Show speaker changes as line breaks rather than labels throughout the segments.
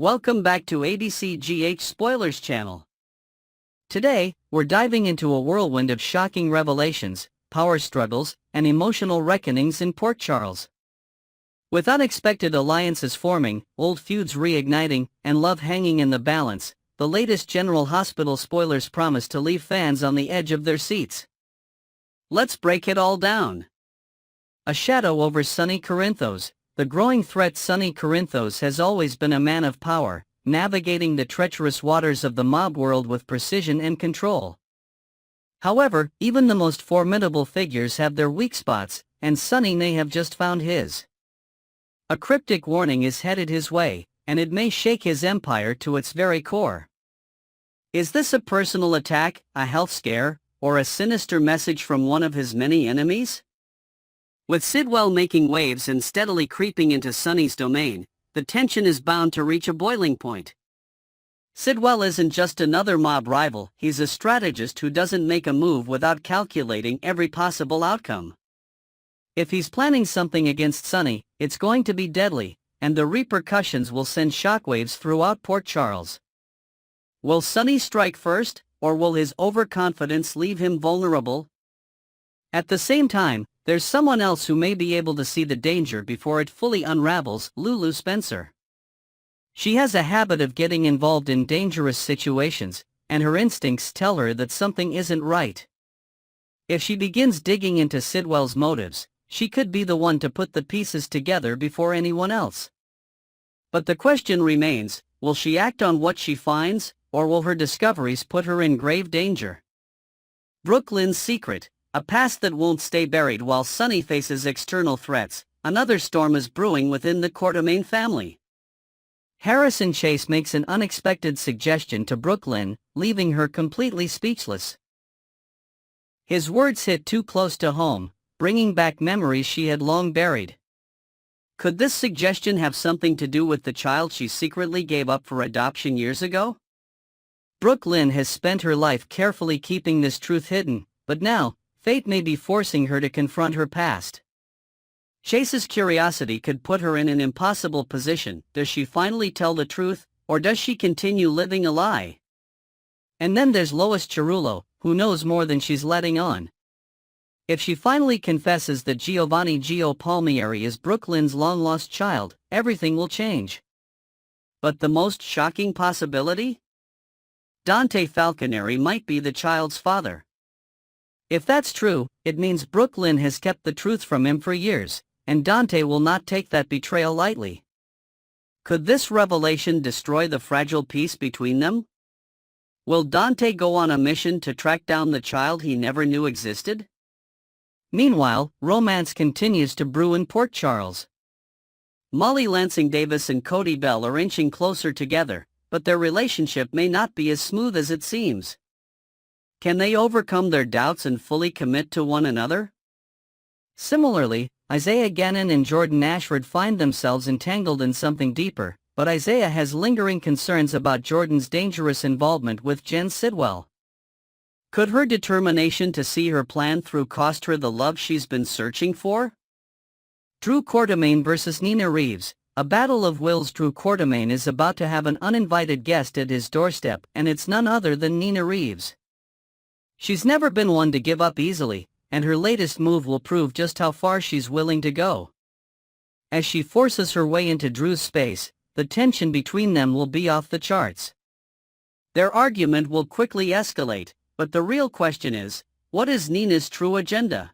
Welcome back to ABCGH Spoilers channel. Today, we're diving into a whirlwind of shocking revelations, power struggles, and emotional reckonings in Port Charles. With unexpected alliances forming, old feuds reigniting, and love hanging in the balance, the latest General Hospital spoilers promise to leave fans on the edge of their seats. Let's break it all down. A shadow over Sonny Corinthos. The growing threat. Sonny Corinthos has always been a man of power, navigating the treacherous waters of the mob world with precision and control. However, even the most formidable figures have their weak spots, and Sonny may have just found his. A cryptic warning is headed his way, and it may shake his empire to its very core. Is this a personal attack, a health scare, or a sinister message from one of his many enemies? With Sidwell making waves and steadily creeping into Sonny's domain, the tension is bound to reach a boiling point. Sidwell isn't just another mob rival, he's a strategist who doesn't make a move without calculating every possible outcome. If he's planning something against Sonny, it's going to be deadly, and the repercussions will send shockwaves throughout Port Charles. Will Sonny strike first, or will his overconfidence leave him vulnerable? At the same time, there's someone else who may be able to see the danger before it fully unravels: Lulu Spencer. She has a habit of getting involved in dangerous situations, and her instincts tell her that something isn't right. If she begins digging into Sidwell's motives, she could be the one to put the pieces together before anyone else. But the question remains, will she act on what she finds, or will her discoveries put her in grave danger? Brooklyn's secret. A past that won't stay buried while Sonny faces external threats. Another storm is brewing within the Quartermain family. Harrison Chase makes an unexpected suggestion to Brooklyn, leaving her completely speechless. His words hit too close to home, bringing back memories she had long buried. Could this suggestion have something to do with the child she secretly gave up for adoption years ago? Brooklyn has spent her life carefully keeping this truth hidden, but now, fate may be forcing her to confront her past. Chase's curiosity could put her in an impossible position. Does she finally tell the truth, or does she continue living a lie? And then there's Lois Cerullo, who knows more than she's letting on. If she finally confesses that Giovanni Gio Palmieri is Brooklyn's long-lost child, everything will change. But the most shocking possibility? Dante Falconeri might be the child's father. If that's true, it means Brooklyn has kept the truth from him for years, and Dante will not take that betrayal lightly. Could this revelation destroy the fragile peace between them? Will Dante go on a mission to track down the child he never knew existed? Meanwhile, romance continues to brew in Port Charles. Molly Lansing Davis and Cody Bell are inching closer together, but their relationship may not be as smooth as it seems. Can they overcome their doubts and fully commit to one another? Similarly, Isaiah Gannon and Jordan Ashford find themselves entangled in something deeper, but Isaiah has lingering concerns about Jordan's dangerous involvement with Jen Sidwell. Could her determination to see her plan through cost her the love she's been searching for? Drew Quartermain vs. Nina Reeves. A battle of wills. Drew Quartermain is about to have an uninvited guest at his doorstep, and it's none other than Nina Reeves. She's never been one to give up easily, and her latest move will prove just how far she's willing to go. As she forces her way into Drew's space, the tension between them will be off the charts. Their argument will quickly escalate, but the real question is, what is Nina's true agenda?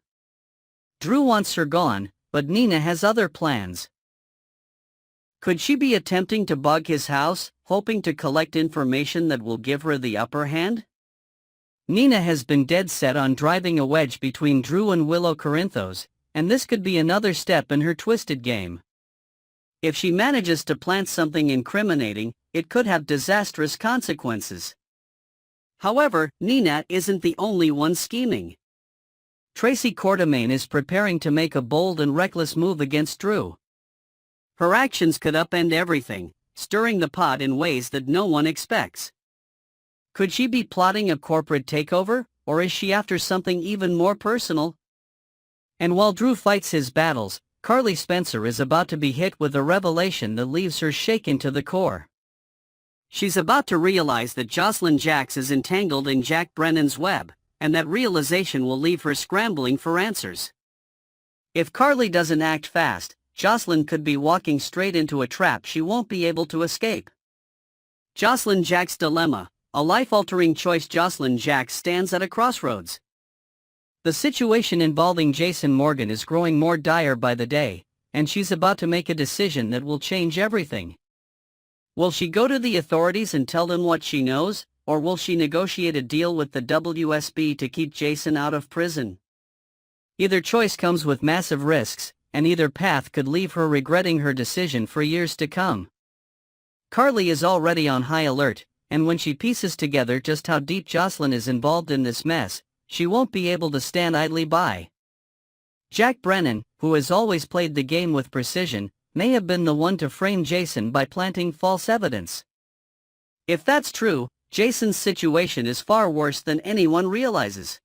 Drew wants her gone, but Nina has other plans. Could she be attempting to bug his house, hoping to collect information that will give her the upper hand? Nina has been dead set on driving a wedge between Drew and Willow Corinthos, and this could be another step in her twisted game. If she manages to plant something incriminating, it could have disastrous consequences. However, Nina isn't the only one scheming. Tracy Quartermain is preparing to make a bold and reckless move against Drew. Her actions could upend everything, stirring the pot in ways that no one expects. Could she be plotting a corporate takeover, or is she after something even more personal? And while Drew fights his battles, Carly Spencer is about to be hit with a revelation that leaves her shaken to the core. She's about to realize that Jocelyn Jacks is entangled in Jack Brennan's web, and that realization will leave her scrambling for answers. If Carly doesn't act fast, Jocelyn could be walking straight into a trap she won't be able to escape. Jocelyn Jacks' dilemma, a life-altering choice. Jocelyn Jacks stands at a crossroads. The situation involving Jason Morgan is growing more dire by the day, and she's about to make a decision that will change everything. Will she go to the authorities and tell them what she knows, or will she negotiate a deal with the WSB to keep Jason out of prison? Either choice comes with massive risks, and either path could leave her regretting her decision for years to come. Carly is already on high alert, and when she pieces together just how deep Jocelyn is involved in this mess, she won't be able to stand idly by. Jack Brennan, who has always played the game with precision, may have been the one to frame Jason by planting false evidence. If that's true, Jason's situation is far worse than anyone realizes.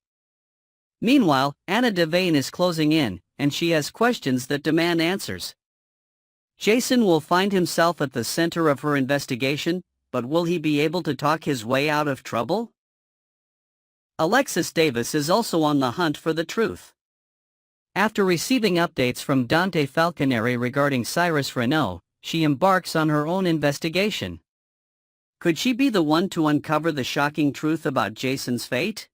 Meanwhile, Anna Devane is closing in, and she has questions that demand answers. Jason will find himself at the center of her investigation, but will he be able to talk his way out of trouble? Alexis Davis is also on the hunt for the truth. After receiving updates from Dante Falconeri regarding Cyrus Renault, she embarks on her own investigation. Could she be the one to uncover the shocking truth about Jason's fate?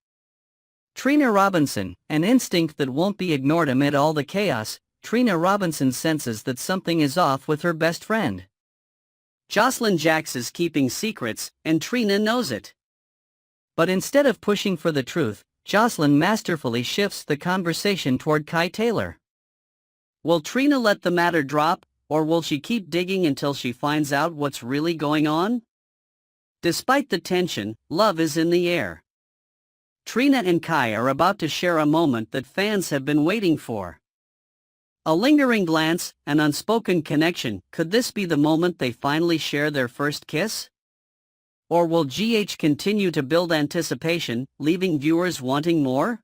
Trina Robinson, an instinct that won't be ignored amid all the chaos. Trina Robinson senses that something is off with her best friend. Jocelyn Jacks is keeping secrets, and Trina knows it. But instead of pushing for the truth, Jocelyn masterfully shifts the conversation toward Kai Taylor. Will Trina let the matter drop, or will she keep digging until she finds out what's really going on? Despite the tension, love is in the air. Trina and Kai are about to share a moment that fans have been waiting for. A lingering glance, an unspoken connection. Could this be the moment they finally share their first kiss? Or will GH continue to build anticipation, leaving viewers wanting more?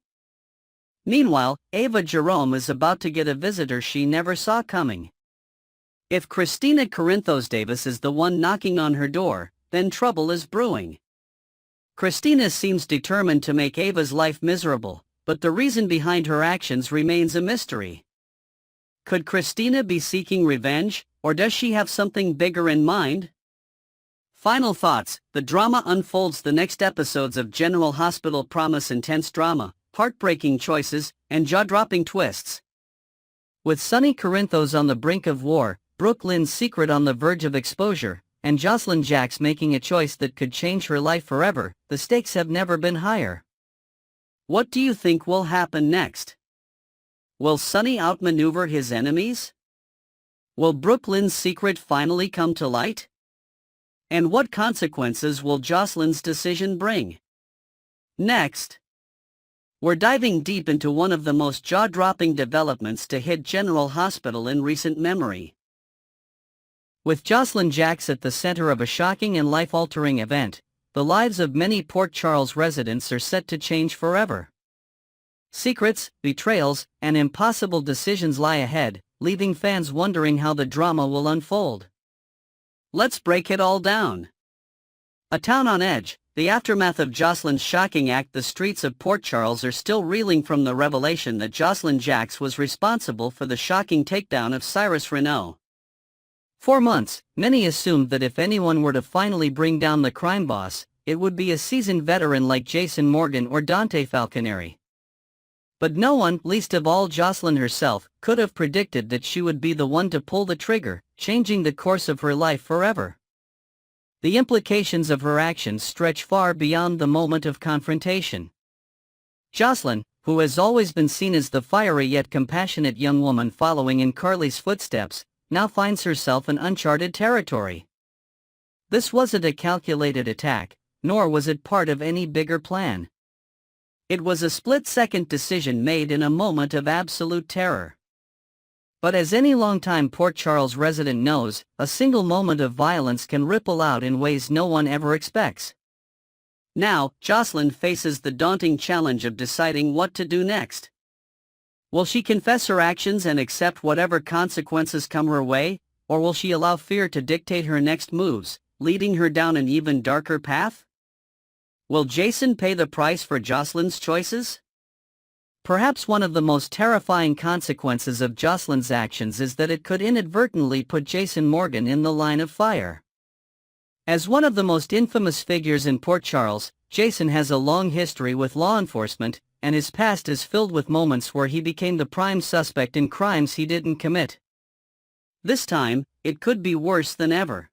Meanwhile, Ava Jerome is about to get a visitor she never saw coming. If Christina Corinthos Davis is the one knocking on her door, then trouble is brewing. Christina seems determined to make Ava's life miserable, but the reason behind her actions remains a mystery. Could Christina be seeking revenge, or does she have something bigger in mind? Final thoughts. The drama unfolds. The next episodes of General Hospital promise intense drama, heartbreaking choices, and jaw-dropping twists. With Sonny Corinthos on the brink of war, Brooklyn's secret on the verge of exposure, and Jocelyn Jacks making a choice that could change her life forever, the stakes have never been higher. What do you think will happen next? Will Sonny outmaneuver his enemies? Will Brooklyn's secret finally come to light? And what consequences will Jocelyn's decision bring? Next, we're diving deep into one of the most jaw-dropping developments to hit General Hospital in recent memory. With Jocelyn Jacks at the center of a shocking and life-altering event, the lives of many Port Charles residents are set to change forever. Secrets, betrayals, and impossible decisions lie ahead, leaving fans wondering how the drama will unfold. Let's break it all down. A town on edge, the aftermath of Jocelyn's shocking act. The streets of Port Charles are still reeling from the revelation that Jocelyn Jacks was responsible for the shocking takedown of Cyrus Renault. For months, many assumed that if anyone were to finally bring down the crime boss, it would be a seasoned veteran like Jason Morgan or Dante Falconeri. But no one, least of all Jocelyn herself, could have predicted that she would be the one to pull the trigger, changing the course of her life forever. The implications of her actions stretch far beyond the moment of confrontation. Jocelyn, who has always been seen as the fiery yet compassionate young woman following in Carly's footsteps, now finds herself in uncharted territory. This wasn't a calculated attack, nor was it part of any bigger plan. It was a split-second decision made in a moment of absolute terror. But as any longtime Port Charles resident knows, a single moment of violence can ripple out in ways no one ever expects. Now, Jocelyn faces the daunting challenge of deciding what to do next. Will she confess her actions and accept whatever consequences come her way, or will she allow fear to dictate her next moves, leading her down an even darker path? Will Jason pay the price for Jocelyn's choices? Perhaps one of the most terrifying consequences of Jocelyn's actions is that it could inadvertently put Jason Morgan in the line of fire. As one of the most infamous figures in Port Charles, Jason has a long history with law enforcement, and his past is filled with moments where he became the prime suspect in crimes he didn't commit. This time, it could be worse than ever.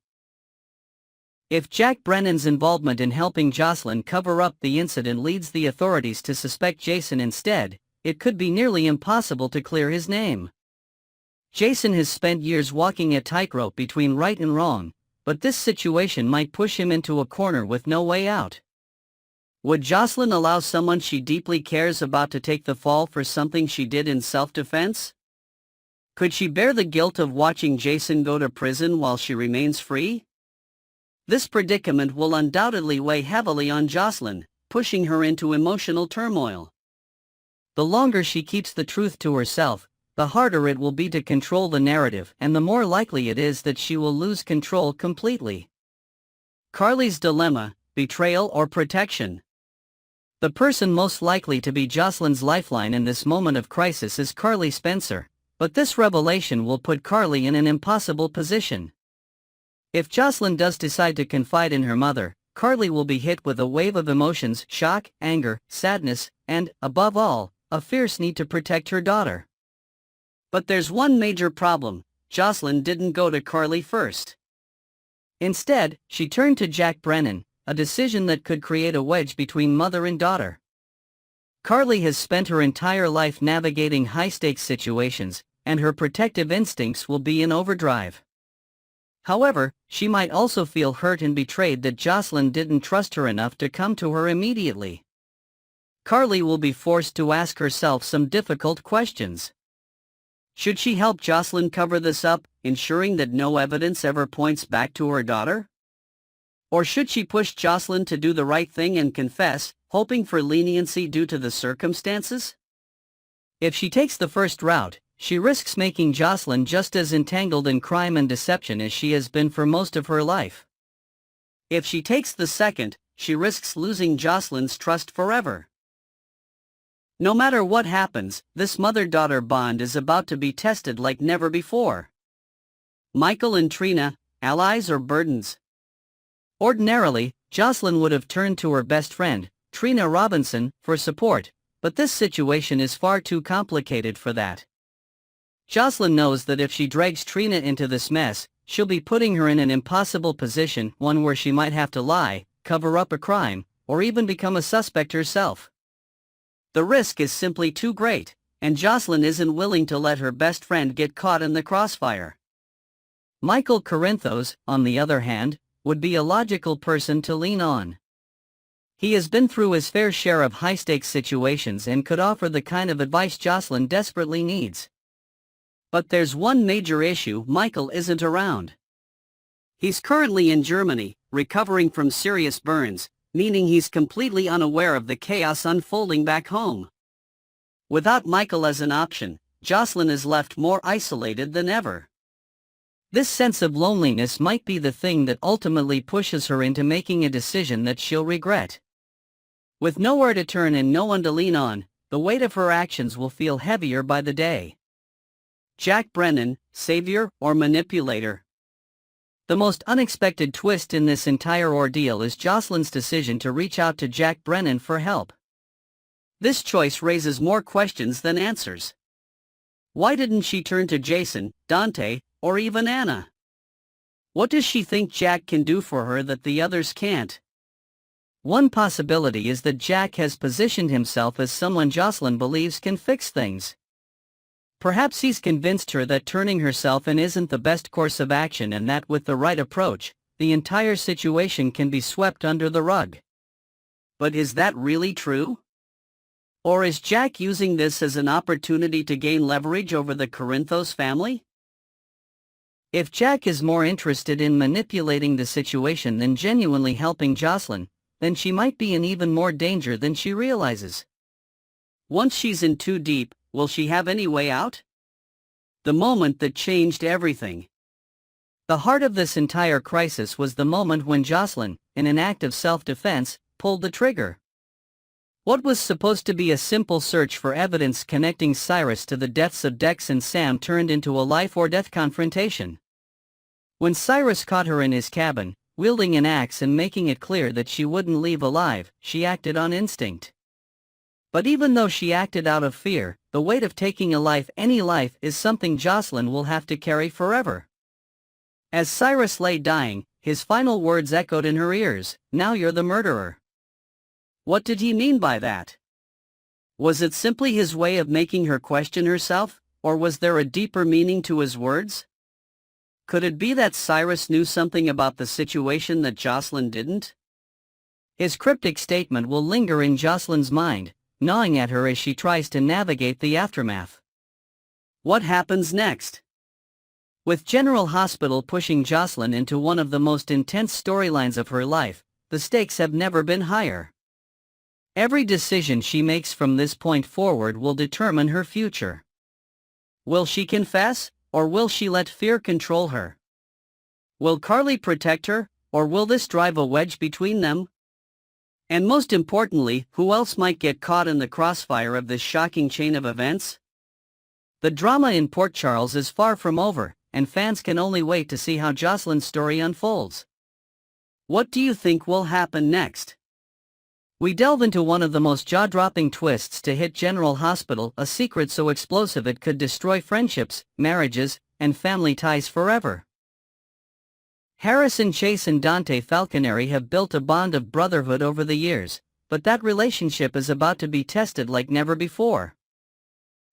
If Jack Brennan's involvement in helping Jocelyn cover up the incident leads the authorities to suspect Jason instead, it could be nearly impossible to clear his name. Jason has spent years walking a tightrope between right and wrong, but this situation might push him into a corner with no way out. Would Jocelyn allow someone she deeply cares about to take the fall for something she did in self-defense? Could she bear the guilt of watching Jason go to prison while she remains free? This predicament will undoubtedly weigh heavily on Jocelyn, pushing her into emotional turmoil. The longer she keeps the truth to herself, the harder it will be to control the narrative, and the more likely it is that she will lose control completely. Carly's dilemma: betrayal or protection? The person most likely to be Jocelyn's lifeline in this moment of crisis is Carly Spencer, but this revelation will put Carly in an impossible position. If Jocelyn does decide to confide in her mother, Carly will be hit with a wave of emotions: shock, anger, sadness, and, above all, a fierce need to protect her daughter. But there's one major problem: Jocelyn didn't go to Carly first. Instead, she turned to Jack Brennan, a decision that could create a wedge between mother and daughter. Carly has spent her entire life navigating high-stakes situations, and her protective instincts will be in overdrive. However, she might also feel hurt and betrayed that Jocelyn didn't trust her enough to come to her immediately. Carly will be forced to ask herself some difficult questions. Should she help Jocelyn cover this up, ensuring that no evidence ever points back to her daughter? Or should she push Jocelyn to do the right thing and confess, hoping for leniency due to the circumstances? If she takes the first route, she risks making Jocelyn just as entangled in crime and deception as she has been for most of her life. If she takes the second, she risks losing Jocelyn's trust forever. No matter what happens, this mother-daughter bond is about to be tested like never before. Michael and Trina, allies or burdens? Ordinarily, Jocelyn would have turned to her best friend, Trina Robinson, for support, but this situation is far too complicated for that. Jocelyn knows that if she drags Trina into this mess, she'll be putting her in an impossible position, one where she might have to lie, cover up a crime, or even become a suspect herself. The risk is simply too great, and Jocelyn isn't willing to let her best friend get caught in the crossfire. Michael Corinthos, on the other hand, would be a logical person to lean on. He has been through his fair share of high-stakes situations and could offer the kind of advice Jocelyn desperately needs. But there's one major issue: Michael isn't around. He's currently in Germany, recovering from serious burns, meaning he's completely unaware of the chaos unfolding back home. Without Michael as an option, Jocelyn is left more isolated than ever. This sense of loneliness might be the thing that ultimately pushes her into making a decision that she'll regret. With nowhere to turn and no one to lean on, the weight of her actions will feel heavier by the day. Jack Brennan, savior or manipulator? The most unexpected twist in this entire ordeal is Jocelyn's decision to reach out to Jack Brennan for help. This choice raises more questions than answers. Why didn't she turn to Jason, Dante, or even Anna? What does she think Jack can do for her that the others can't? One possibility is that Jack has positioned himself as someone Jocelyn believes can fix things. Perhaps he's convinced her that turning herself in isn't the best course of action, and that with the right approach, the entire situation can be swept under the rug. But is that really true? Or is Jack using this as an opportunity to gain leverage over the Corinthos family? If Jack is more interested in manipulating the situation than genuinely helping Jocelyn, then she might be in even more danger than she realizes. Once she's in too deep, will she have any way out? The moment that changed everything. The heart of this entire crisis was the moment when Jocelyn, in an act of self-defense, pulled the trigger. What was supposed to be a simple search for evidence connecting Cyrus to the deaths of Dex and Sam turned into a life-or-death confrontation. When Cyrus caught her in his cabin, wielding an axe and making it clear that she wouldn't leave alive, she acted on instinct. But even though she acted out of fear, the weight of taking a life, any life, is something Jocelyn will have to carry forever. As Cyrus lay dying, his final words echoed in her ears, "Now you're the murderer." What did he mean by that? Was it simply his way of making her question herself, or was there a deeper meaning to his words? Could it be that Cyrus knew something about the situation that Jocelyn didn't? His cryptic statement will linger in Jocelyn's mind, gnawing at her as she tries to navigate the aftermath. What happens next? With General Hospital pushing Jocelyn into one of the most intense storylines of her life, the stakes have never been higher. Every decision she makes from this point forward will determine her future. Will she confess, or will she let fear control her? Will Carly protect her, or will this drive a wedge between them? And most importantly, who else might get caught in the crossfire of this shocking chain of events? The drama in Port Charles is far from over, and fans can only wait to see how Jocelyn's story unfolds. What do you think will happen next? We delve into one of the most jaw-dropping twists to hit General Hospital, a secret so explosive it could destroy friendships, marriages, and family ties forever. Harrison Chase and Dante Falconeri have built a bond of brotherhood over the years, but that relationship is about to be tested like never before.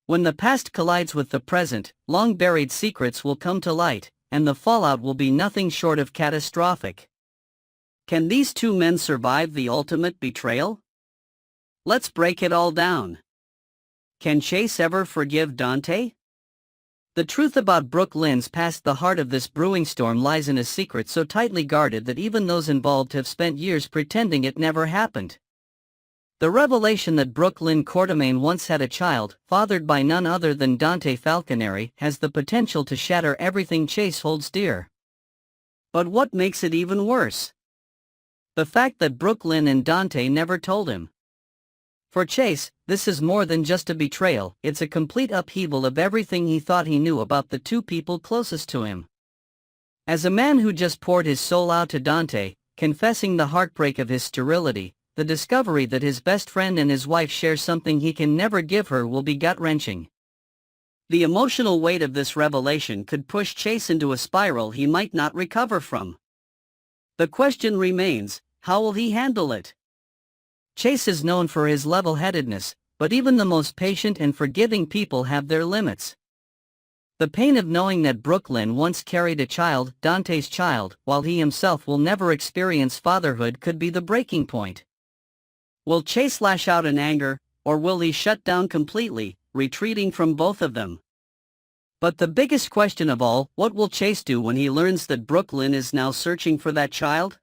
When the past collides with the present, long-buried secrets will come to light, and the fallout will be nothing short of catastrophic. Can these two men survive the ultimate betrayal? Let's break it all down. Can Chase ever forgive Dante? The truth about Brooklyn's past, the heart of this brewing storm, lies in a secret so tightly guarded that even those involved have spent years pretending it never happened. The revelation that Brooklyn Courtemain once had a child, fathered by none other than Dante Falconeri, has the potential to shatter everything Chase holds dear. But what makes it even worse? The fact that Brooklyn and Dante never told him. For Chase, this is more than just a betrayal, it's a complete upheaval of everything he thought he knew about the two people closest to him. As a man who just poured his soul out to Dante, confessing the heartbreak of his sterility, the discovery that his best friend and his wife share something he can never give her will be gut-wrenching. The emotional weight of this revelation could push Chase into a spiral he might not recover from. The question remains, how will he handle it? Chase is known for his level-headedness, but even the most patient and forgiving people have their limits. The pain of knowing that Brooklyn once carried a child, Dante's child, while he himself will never experience fatherhood, could be the breaking point. Will Chase lash out in anger, or will he shut down completely, retreating from both of them? But the biggest question of all, what will Chase do when he learns that Brooklyn is now searching for that child?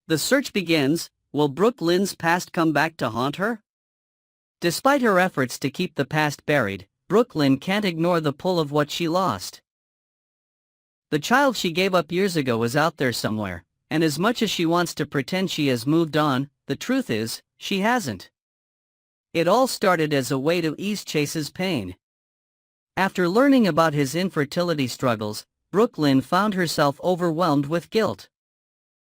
The search begins. Will Brooklyn's past come back to haunt her? Despite her efforts to keep the past buried, Brooklyn can't ignore the pull of what she lost. The child she gave up years ago is out there somewhere, and as much as she wants to pretend she has moved on, the truth is, she hasn't. It all started as a way to ease Chase's pain. After learning about his infertility struggles, Brooklyn found herself overwhelmed with guilt.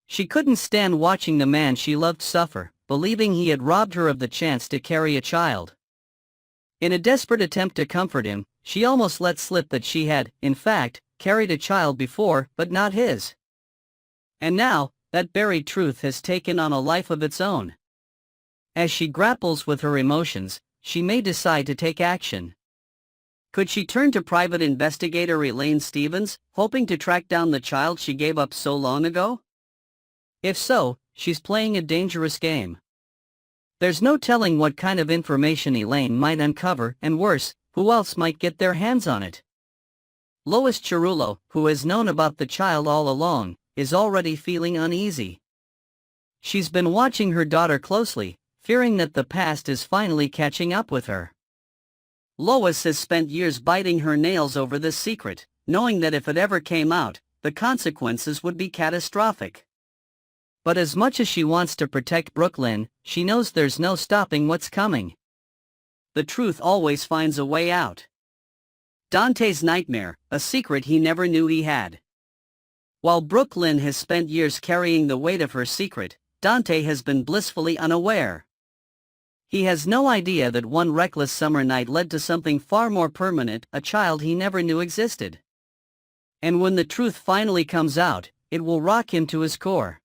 She couldn't stand watching the man she loved suffer, believing he had robbed her of the chance to carry a child. In a desperate attempt to comfort him, she almost let slip that she had, in fact, carried a child before, but not his. And now, that buried truth has taken on a life of its own. As she grapples with her emotions, she may decide to take action. Could she turn to private investigator Elaine Stevens, hoping to track down the child she gave up so long ago? If so, she's playing a dangerous game. There's no telling what kind of information Elaine might uncover, and worse, who else might get their hands on it. Lois Cerullo, who has known about the child all along, is already feeling uneasy. She's been watching her daughter closely, fearing that the past is finally catching up with her. Lois has spent years biting her nails over this secret, knowing that if it ever came out, the consequences would be catastrophic. But as much as she wants to protect Brooklyn, she knows there's no stopping what's coming. The truth always finds a way out. Dante's nightmare, a secret he never knew he had. While Brooklyn has spent years carrying the weight of her secret, Dante has been blissfully unaware. He has no idea that one reckless summer night led to something far more permanent, a child he never knew existed. And when the truth finally comes out, it will rock him to his core.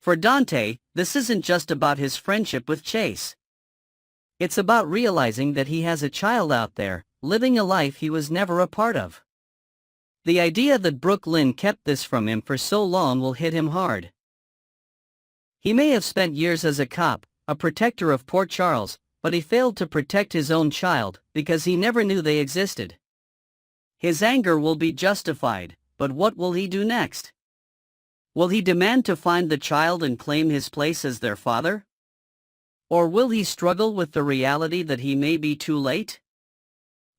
For Dante, this isn't just about his friendship with Chase. It's about realizing that he has a child out there, living a life he was never a part of. The idea that Brooklyn kept this from him for so long will hit him hard. He may have spent years as a cop, a protector of Port Charles, but he failed to protect his own child because he never knew they existed. His anger will be justified, but what will he do next? Will he demand to find the child and claim his place as their father? Or will he struggle with the reality that he may be too late?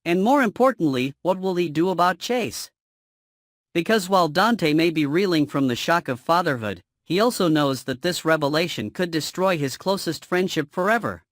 And more importantly, what will he do about Chase? Because while Dante may be reeling from the shock of fatherhood, he also knows that this revelation could destroy his closest friendship forever.